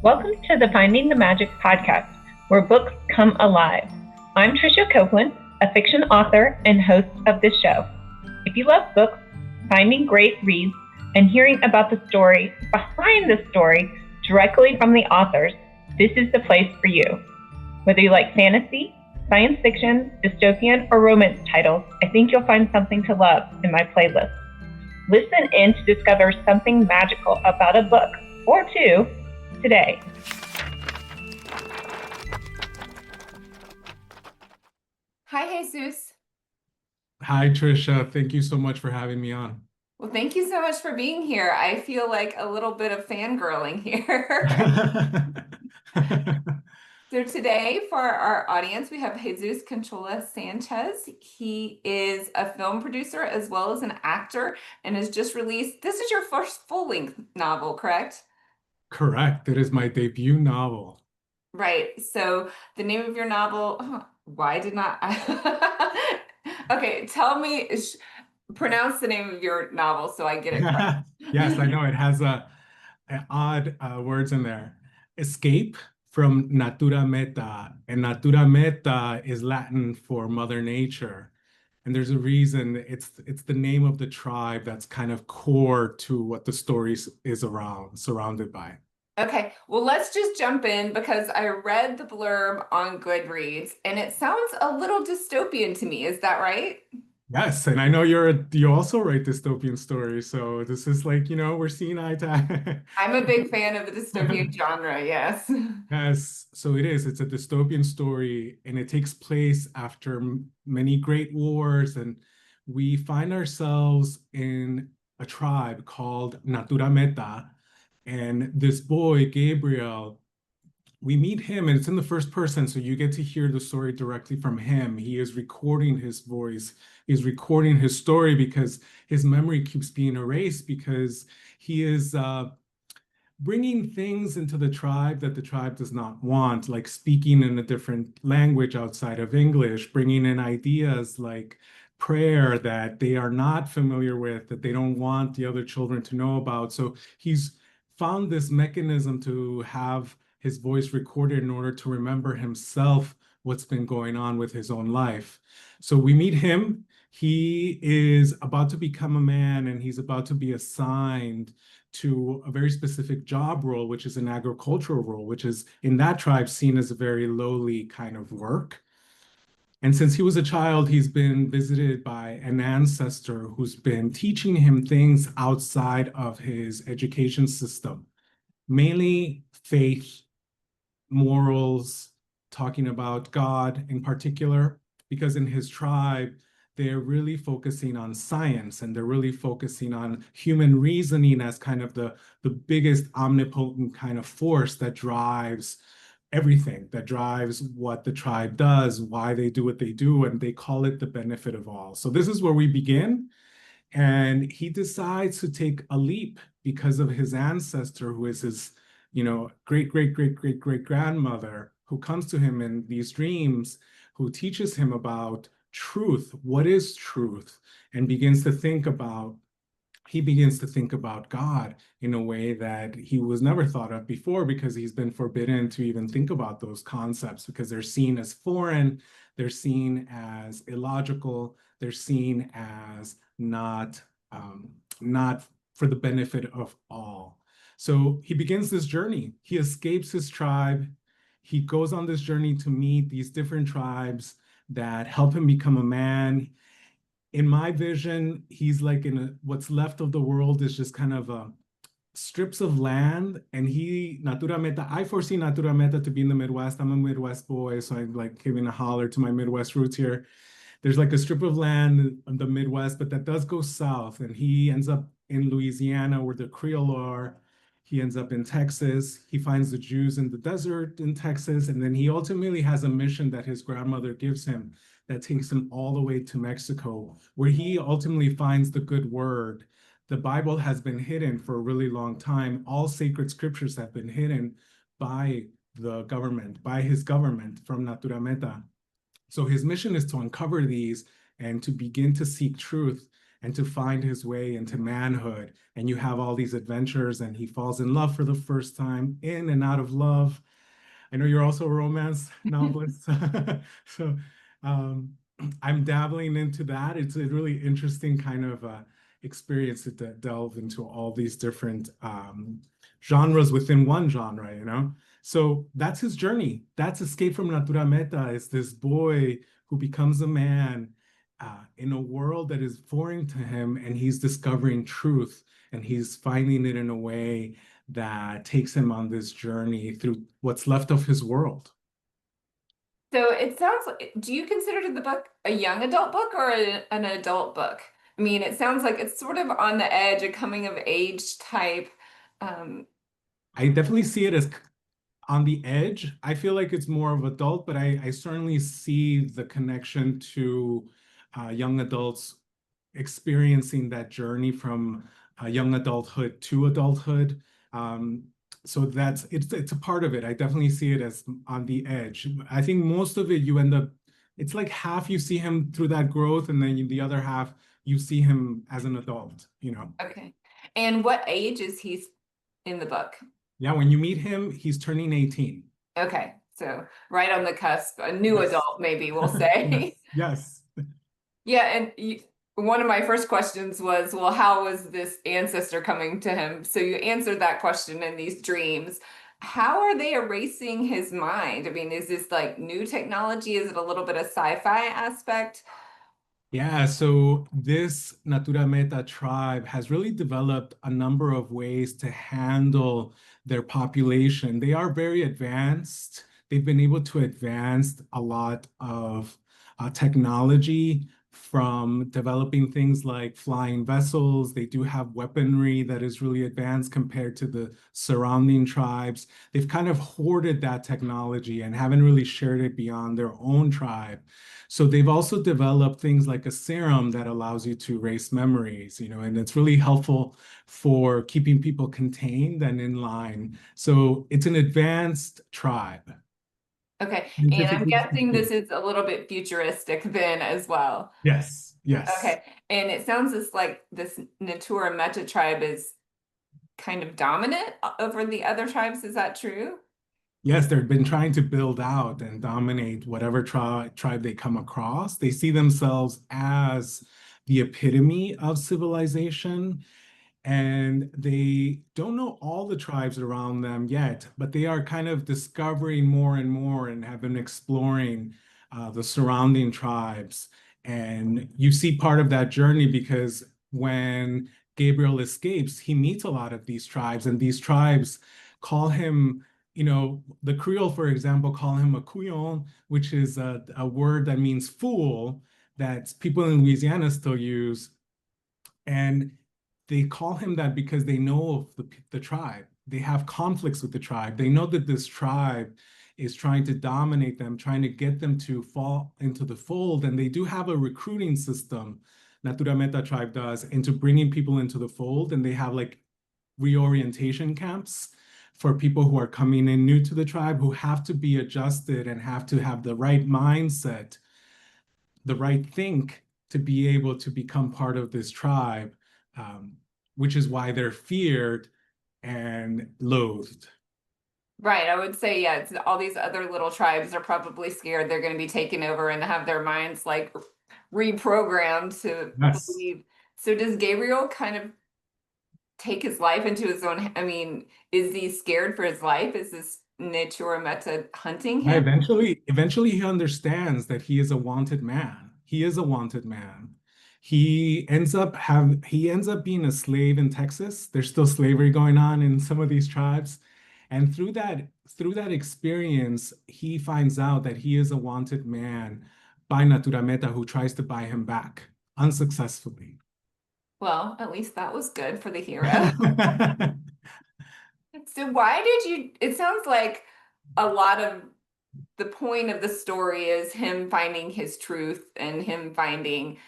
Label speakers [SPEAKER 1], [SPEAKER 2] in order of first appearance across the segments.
[SPEAKER 1] Welcome to the Finding the Magic podcast, where books come alive. I'm Tricia Copeland, a fiction author and host of this show. If you love books, finding great reads, and hearing about the story behind the story directly from the authors, this is the place for you. Whether you like fantasy, science fiction, dystopian, or romance titles, I think you'll find something to love in my playlist. Listen in to discover something magical about a book or two today.
[SPEAKER 2] Hi, Jesus.
[SPEAKER 3] Hi, Tricia. Thank you so much for having me on.
[SPEAKER 2] Well, thank you so much for being here. I feel like a little bit of fangirling here. So today, for our audience, we have Jesús Canchola Sánchez. He is a film producer as well as an actor and has just released, this is your first full-length novel, correct?
[SPEAKER 3] Correct. It is my debut novel.
[SPEAKER 2] Right. So the name of your novel, why did not I? Okay, tell me, pronounce the name of your novel so I get it right.
[SPEAKER 3] Yes, I know. It has odd words in there. Escape from Natura Meta. And Natura Meta is Latin for Mother Nature. And there's a reason. It's the name of the tribe that's kind of core to what the story is surrounded by.
[SPEAKER 2] Okay, well, let's just jump in because I read the blurb on Goodreads and it sounds a little dystopian to me. Is that right?
[SPEAKER 3] Yes, and I know you also write dystopian stories, so this is like, we're seeing eye to eye.
[SPEAKER 2] I'm a big fan of the dystopian genre, yes.
[SPEAKER 3] Yes, so it is. It's a dystopian story, and it takes place after many great wars, and we find ourselves in a tribe called Natura Meta, and this boy, Gabriel, we meet him, and it's in the first person, so you get to hear the story directly from him. He is recording his voice. He's recording his story because his memory keeps being erased because he is bringing things into the tribe that the tribe does not want, like speaking in a different language outside of English, bringing in ideas like prayer that they are not familiar with, that they don't want the other children to know about. So he's found this mechanism to have his voice recorded in order to remember himself what's been going on with his own life. So we meet him. He is about to become a man, and he's about to be assigned to a very specific job role, which is an agricultural role, which is in that tribe seen as a very lowly kind of work. And since he was a child, he's been visited by an ancestor who's been teaching him things outside of his education system, mainly faith, morals, talking about God in particular, because in his tribe, they're really focusing on science and they're really focusing on human reasoning as kind of the biggest omnipotent kind of force that drives everything, that drives what the tribe does, why they do what they do, and they call it the benefit of all. So this is where we begin. And he decides to take a leap because of his ancestor, who is his great grandmother, who comes to him in these dreams, who teaches him about truth. What is truth? And he begins to think about God in a way that he was never thought of before, because he's been forbidden to even think about those concepts because they're seen as foreign, they're seen as illogical, they're seen as not for the benefit of all. So he begins this journey. He escapes his tribe. He goes on this journey to meet these different tribes that help him become a man. In my vision, he's like what's left of the world is just kind of strips of land. And Natura Meta, I foresee Natura Meta to be in the Midwest. I'm a Midwest boy, so I'm like giving a holler to my Midwest roots here. There's like a strip of land in the Midwest, but that does go south. And he ends up in Louisiana where the Creole are. He ends up in Texas. He finds the Jews in the desert in Texas. And then he ultimately has a mission that his grandmother gives him that takes him all the way to Mexico, where he ultimately finds the good word. The Bible has been hidden for a really long time. All sacred scriptures have been hidden by the government, by his government from Natura Meta. So his mission is to uncover these and to begin to seek truth and to find his way into manhood. And you have all these adventures, and he falls in love for the first time, in and out of love. I know you're also a romance novelist. So I'm dabbling into that. It's a really interesting kind of experience to delve into all these different genres within one genre, you know? So that's his journey. That's Escape from Natura Meta. It's this boy who becomes a man in a world that is foreign to him, and he's discovering truth, and he's finding it in a way that takes him on this journey through what's left of his world.
[SPEAKER 2] So it sounds like, do you consider the book a young adult book or an adult book? I mean, it sounds like it's sort of on the edge, a coming of age type.
[SPEAKER 3] I definitely see it as on the edge. I feel like it's more of adult, but I certainly see the connection to young adults experiencing that journey from young adulthood to adulthood. So it's a part of it. I definitely see it as on the edge. I think most of it you end up, it's like half you see him through that growth, and then the other half you see him as an adult, you know.
[SPEAKER 2] Okay. And what age is he in the book?
[SPEAKER 3] Yeah, when you meet him, he's turning 18.
[SPEAKER 2] Okay, so right on the cusp, a new adult, maybe we'll say.
[SPEAKER 3] Yes.
[SPEAKER 2] Yeah, and one of my first questions was, well, how was this ancestor coming to him? So you answered that question in these dreams. How are they erasing his mind? I mean, is this like new technology? Is it a little bit of sci-fi aspect?
[SPEAKER 3] Yeah, so this Natura Meta tribe has really developed a number of ways to handle their population. They are very advanced. They've been able to advance a lot of technology, from developing things like flying vessels. They do have weaponry that is really advanced compared to the surrounding tribes. They've kind of hoarded that technology and haven't really shared it beyond their own tribe. So they've also developed things like a serum that allows you to erase memories, you know, and it's really helpful for keeping people contained and in line. So it's an advanced tribe.
[SPEAKER 2] Okay, and I'm guessing this is a little bit futuristic then as well.
[SPEAKER 3] Yes, yes.
[SPEAKER 2] Okay, and it sounds just like this Natura Meta tribe is kind of dominant over the other tribes. Is that true?
[SPEAKER 3] Yes, they've been trying to build out and dominate whatever tribe they come across. They see themselves as the epitome of civilization, and they don't know all the tribes around them yet, but they are kind of discovering more and more and have been exploring the surrounding tribes. And you see part of that journey because when Gabriel escapes, he meets a lot of these tribes, and these tribes call him, you know, the Creole, for example, call him a couillon, which is a word that means fool that people in Louisiana still use. And they call him that because they know of the tribe. They have conflicts with the tribe. They know that this tribe is trying to dominate them, trying to get them to fall into the fold. And they do have a recruiting system, Natura Meta tribe does, into bringing people into the fold. And they have like reorientation camps for people who are coming in new to the tribe, who have to be adjusted and have to have the right mindset, the right think to be able to become part of this tribe, which is why they're feared and loathed.
[SPEAKER 2] Right, I would say, yeah, it's all these other little tribes are probably scared they're going to be taken over and have their minds like reprogrammed to believe. So does Gabriel kind of take his life into his own? I mean, is he scared for his life? Is this Natura Meta hunting him?
[SPEAKER 3] Eventually he understands that he is a wanted man. He is a wanted man. He ends up being a slave in Texas. There's still slavery going on in some of these tribes. And through that experience, he finds out that he is a wanted man by Natura Meta, who tries to buy him back unsuccessfully.
[SPEAKER 2] Well, at least that was good for the hero. So why did you, it sounds like a lot of the point of the story is him finding his truth and him finding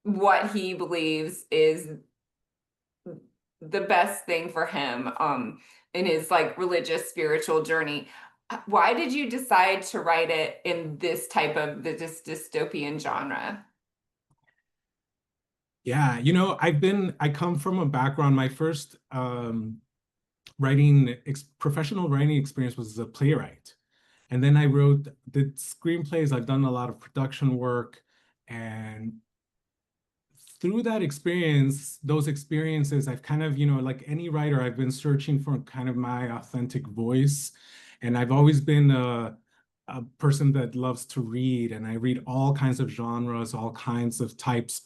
[SPEAKER 2] what he believes is the best thing for him in his like religious spiritual journey. Why did you decide to write it in this type of this dystopian genre?
[SPEAKER 3] Yeah, I come from a background, my first professional writing experience was as a playwright. And then did screenplays. I've done a lot of production work. And through those experiences, I've kind of, like any writer, I've been searching for kind of my authentic voice. And I've always been a person that loves to read, and I read all kinds of genres, all kinds of types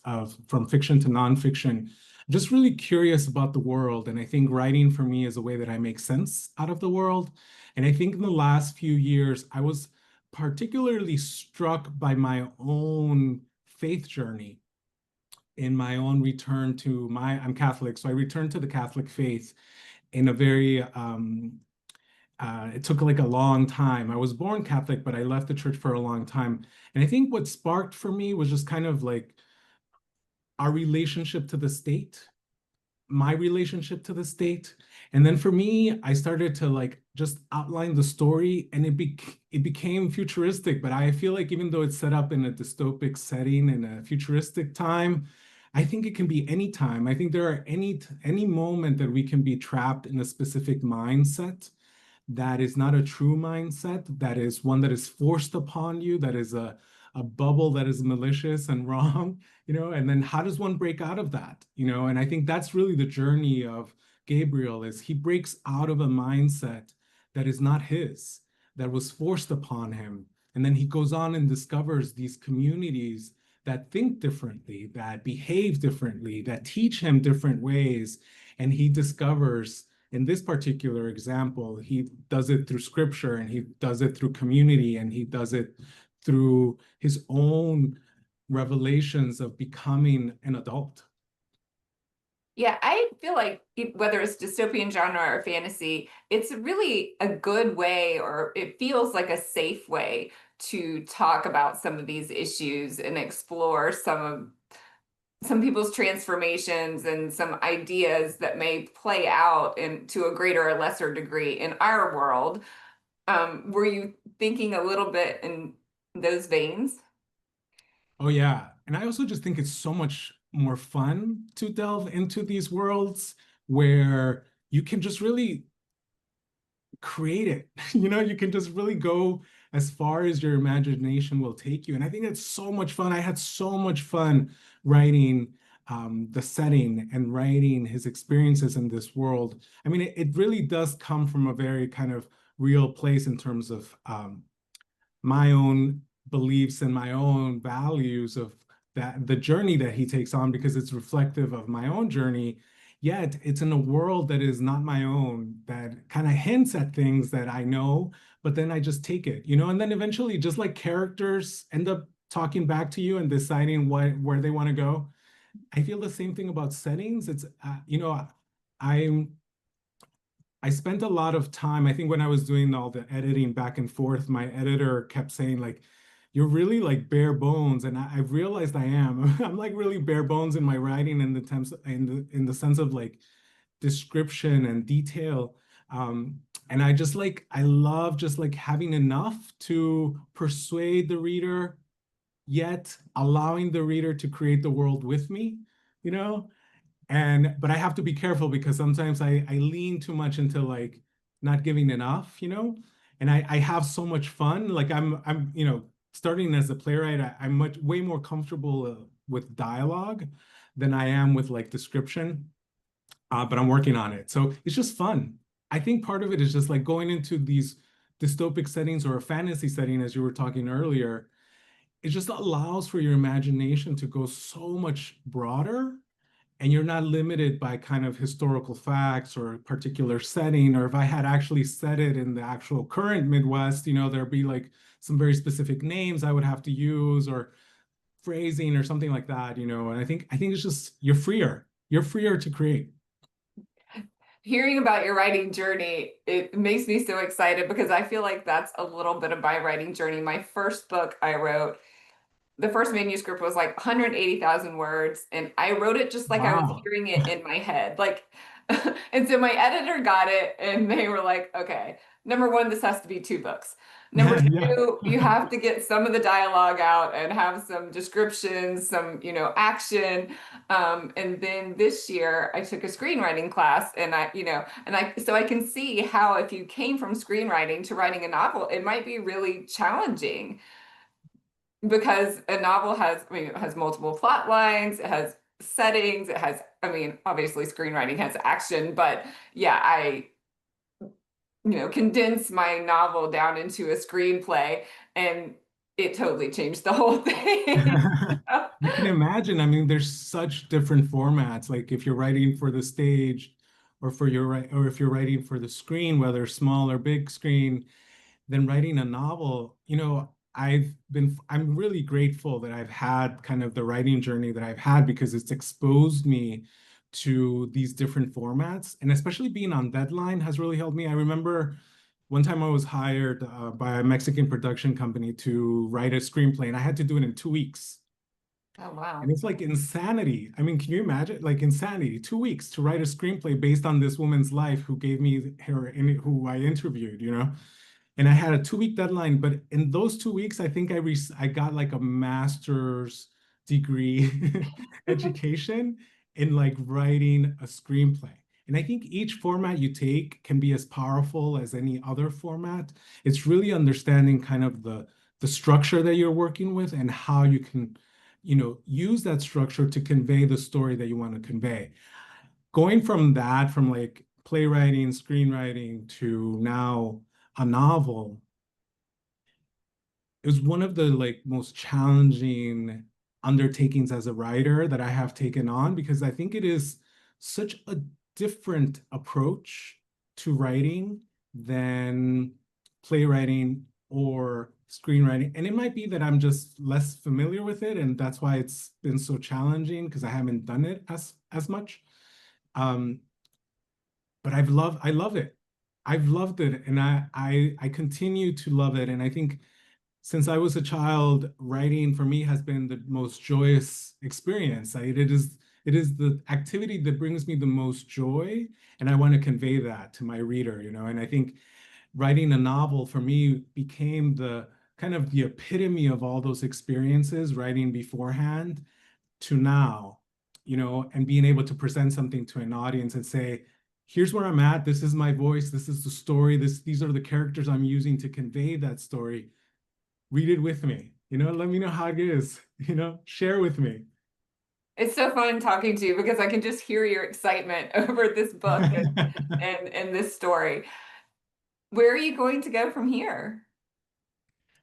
[SPEAKER 3] from fiction to nonfiction. I'm just really curious about the world. And I think writing for me is a way that I make sense out of the world. And I think in the last few years, I was particularly struck by my own faith journey in my own return to I'm Catholic, so I returned to the Catholic faith in a very, it took like a long time. I was born Catholic, but I left the church for a long time. And I think what sparked for me was just kind of like our relationship to the state, my relationship to the state. And then for me, I started to like just outline the story, and it became futuristic. But I feel like even though it's set up in a dystopic setting in a futuristic time, I think it can be any time. I think there are any moment that we can be trapped in a specific mindset that is not a true mindset, that is one that is forced upon you, that is a bubble that is malicious and wrong, and then how does one break out of that? And I think that's really the journey of Gabriel, is he breaks out of a mindset that is not his, that was forced upon him. And then he goes on and discovers these communities that think differently, that behave differently, that teach him different ways. And he discovers, in this particular example, he does it through scripture, and he does it through community, and he does it through his own revelations of becoming an adult.
[SPEAKER 2] Yeah, I feel like whether it's dystopian genre or fantasy, it's really a good way, or it feels like a safe way to talk about some of these issues and explore some people's transformations and some ideas that may play out to a greater or lesser degree in our world. Were you thinking a little bit in those veins?
[SPEAKER 3] Oh, yeah. And I also just think it's so much more fun to delve into these worlds where you can just really create it. You can just really go as far as your imagination will take you. And I think it's so much fun. I had so much fun writing the setting and writing his experiences in this world. I mean, it really does come from a very kind of real place in terms of my own beliefs and my own values of the journey that he takes on, because it's reflective of my own journey. Yet it's in a world that is not my own, that kind of hints at things that I know, but then I just take it, and then eventually, just like characters end up talking back to you and deciding where they want to go. I feel the same thing about settings. It's, I spent a lot of time, I think when I was doing all the editing back and forth, my editor kept saying like, you're really like bare bones. And I realized I am. I'm like really bare bones in my writing in the sense of like description and detail. And I love just like having enough to persuade the reader, yet allowing the reader to create the world with me, you know? But I have to be careful, because sometimes I lean too much into like not giving enough, and I have so much fun. Like I'm starting as a playwright, I'm way more comfortable with dialogue than I am with like description, but I'm working on it. So it's just fun. I think part of it is just like going into these dystopic settings or a fantasy setting, as you were talking earlier. It just allows for your imagination to go so much broader, and you're not limited by kind of historical facts or a particular setting. Or if I had actually said it in the actual current Midwest, there'd be like some very specific names I would have to use, or phrasing or something like that, and I think it's just, you're freer to create.
[SPEAKER 2] Hearing about your writing journey, it makes me so excited, because I feel like that's a little bit of my writing journey. My first book I wrote, the first manuscript was like 180,000 words, and I wrote it just like I was
[SPEAKER 3] Wow.
[SPEAKER 2] hearing it in my head. Like, and so my editor got it, and they were like, okay, number one, this has to be 2 books. Number
[SPEAKER 3] Yeah.
[SPEAKER 2] two, you have to get some of the dialogue out and have some descriptions, some, action. And then this year I took a screenwriting class and so I can see how if you came from screenwriting to writing a novel, it might be really challenging because a novel it has multiple plot lines, it has settings, it has, obviously screenwriting has action, but yeah, I condense my novel down into a screenplay and it totally changed the whole thing.
[SPEAKER 3] You can imagine, there's such different formats. Like if you're writing for the stage or or if you're writing for the screen, whether small or big screen, then writing a novel, I'm really grateful that I've had kind of the writing journey that I've had because it's exposed me to these different formats. And especially being on deadline has really helped me. I remember one time I was hired by a Mexican production company to write a screenplay, and I had to do it in 2 weeks.
[SPEAKER 2] Oh, wow.
[SPEAKER 3] And it's like insanity. Can you imagine? Like insanity, 2 weeks to write a screenplay based on this woman's life who gave me who I interviewed, And I had a 2-week deadline, but in those 2 weeks, I think I got like a master's degree education in like writing a screenplay. And I think each format you take can be as powerful as any other format. It's really understanding kind of the structure that you're working with and how you can, use that structure to convey the story that you want to convey. Going from that, from like playwriting, screenwriting to now a novel, it was one of the like most challenging undertakings as a writer that I have taken on because I think it is such a different approach to writing than playwriting or screenwriting. And it might be that I'm just less familiar with it, and that's why it's been so challenging because I haven't done it as much. But I love it. I've loved it, and I continue to love it. And I think since I was a child, writing for me has been the most joyous experience. It is the activity that brings me the most joy, and I want to convey that to my reader, And I think writing a novel for me became the kind of the epitome of all those experiences, writing beforehand to now, and being able to present something to an audience and say, here's where I'm at. This is my voice. This is the story. These are the characters I'm using to convey that story. Read it with me. Let me know how it is. Share with me.
[SPEAKER 2] It's so fun talking to you because I can just hear your excitement over this book and this story. Where are you going to go from here?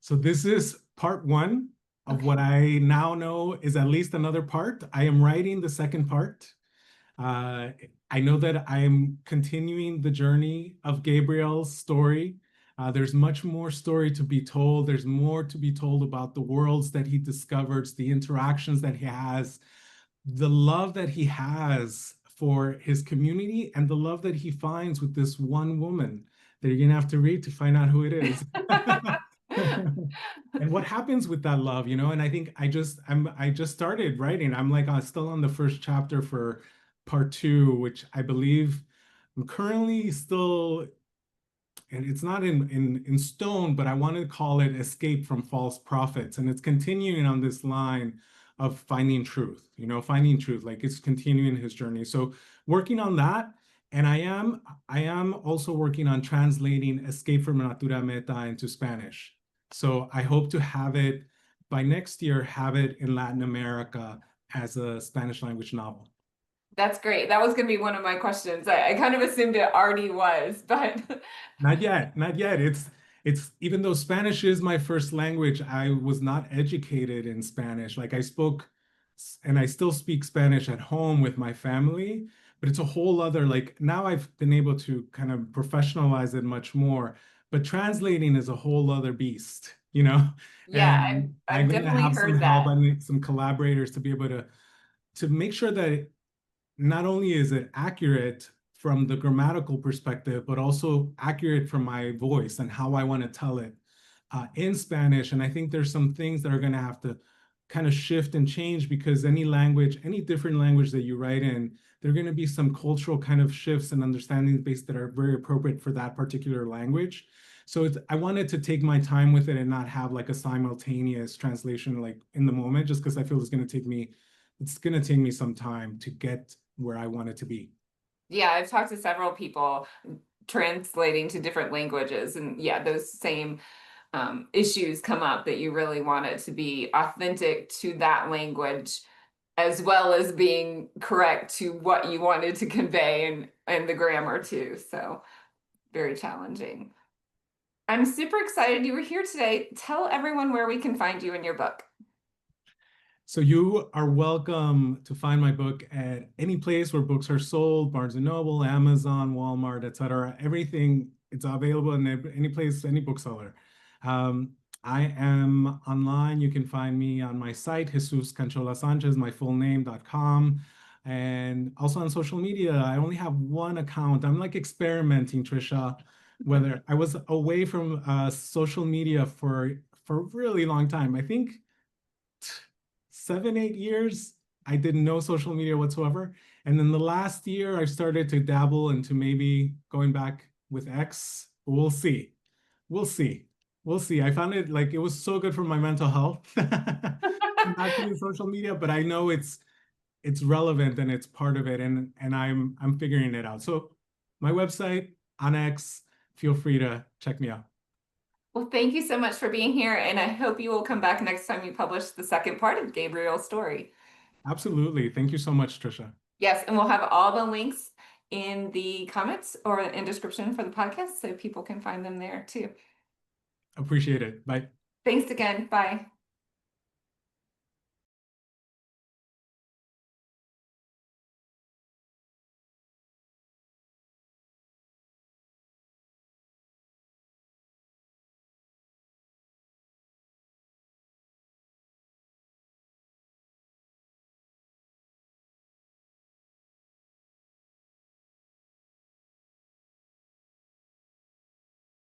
[SPEAKER 3] So this is part one of what I now know is at least another part. I am writing the second part. I know that I am continuing the journey of Gabriel's story. There's much more story to be told. There's more to be told about the worlds that he discovers, the interactions that he has, the love that he has for his community, and the love that he finds with this one woman that you're gonna have to read to find out who it is. And what happens with that love, And I think I just started writing. I'm still on the first chapter for part 2, which I believe I'm currently still, and it's not in stone, but I want to call it Escape from False Prophets. And it's continuing on this line of finding truth, finding truth, like it's continuing his journey. So working on that. And I am also working on translating Escape from Natura Meta into Spanish. So I hope to have it by next year, have it in Latin America as a Spanish language novel.
[SPEAKER 2] That's great. That was going to be one of my questions. I kind of assumed it already was, but
[SPEAKER 3] not yet. It's even though Spanish is my first language, I was not educated in Spanish. Like I spoke, and I still speak Spanish at home with my family, but it's a whole other, like now I've been able to kind of professionalize it much more, but translating is a whole other beast,
[SPEAKER 2] Yeah,
[SPEAKER 3] and
[SPEAKER 2] I've
[SPEAKER 3] I'm going to
[SPEAKER 2] definitely
[SPEAKER 3] have
[SPEAKER 2] heard
[SPEAKER 3] some
[SPEAKER 2] that.
[SPEAKER 3] help. I need some collaborators to be able to make sure that not only is it accurate from the grammatical perspective, but also accurate from my voice and how I want to tell it in Spanish. And I think there's some things that are going to have to kind of shift and change because any language, any different language that you write in, there are going to be some cultural kind of shifts and understandings based that are very appropriate for that particular language. So I wanted to take my time with it and not have like a simultaneous translation like in the moment, just because I feel it's going to take me some time to get where I want it to be.
[SPEAKER 2] Yeah, I've talked to several people translating to different languages, and yeah, those same issues come up, that you really want it to be authentic to that language as well as being correct to what you wanted to convey, and the grammar too. So very challenging. I'm super excited you were here today. Tell everyone where we can find you and your book.
[SPEAKER 3] So you are welcome to find my book at any place where books are sold, Barnes & Noble, Amazon, Walmart, etc. Everything, it's available in any place, any bookseller. I am online. You can find me on my site, Jesús Canchola Sánchez, my full name.com. And also on social media. I only have one account. I'm like experimenting, Trisha, whether I was away from social media for a really long time. I think 7, 8 years, I did no social media whatsoever. And then the last year, I started to dabble into maybe going back with X. We'll see. We'll see. We'll see. I found it like it was so good for my mental health not doing social media, but I know it's relevant and it's part of it, and I'm figuring it out. So my website on X, feel free to check me out.
[SPEAKER 2] Well, thank you so much for being here, and I hope you will come back next time you publish the second part of Gabriel's story.
[SPEAKER 3] Absolutely. Thank you so much, Trisha.
[SPEAKER 2] Yes, and we'll have all the links in the comments or in description for the podcast so people can find them there too.
[SPEAKER 3] Appreciate it. Bye.
[SPEAKER 2] Thanks again. Bye.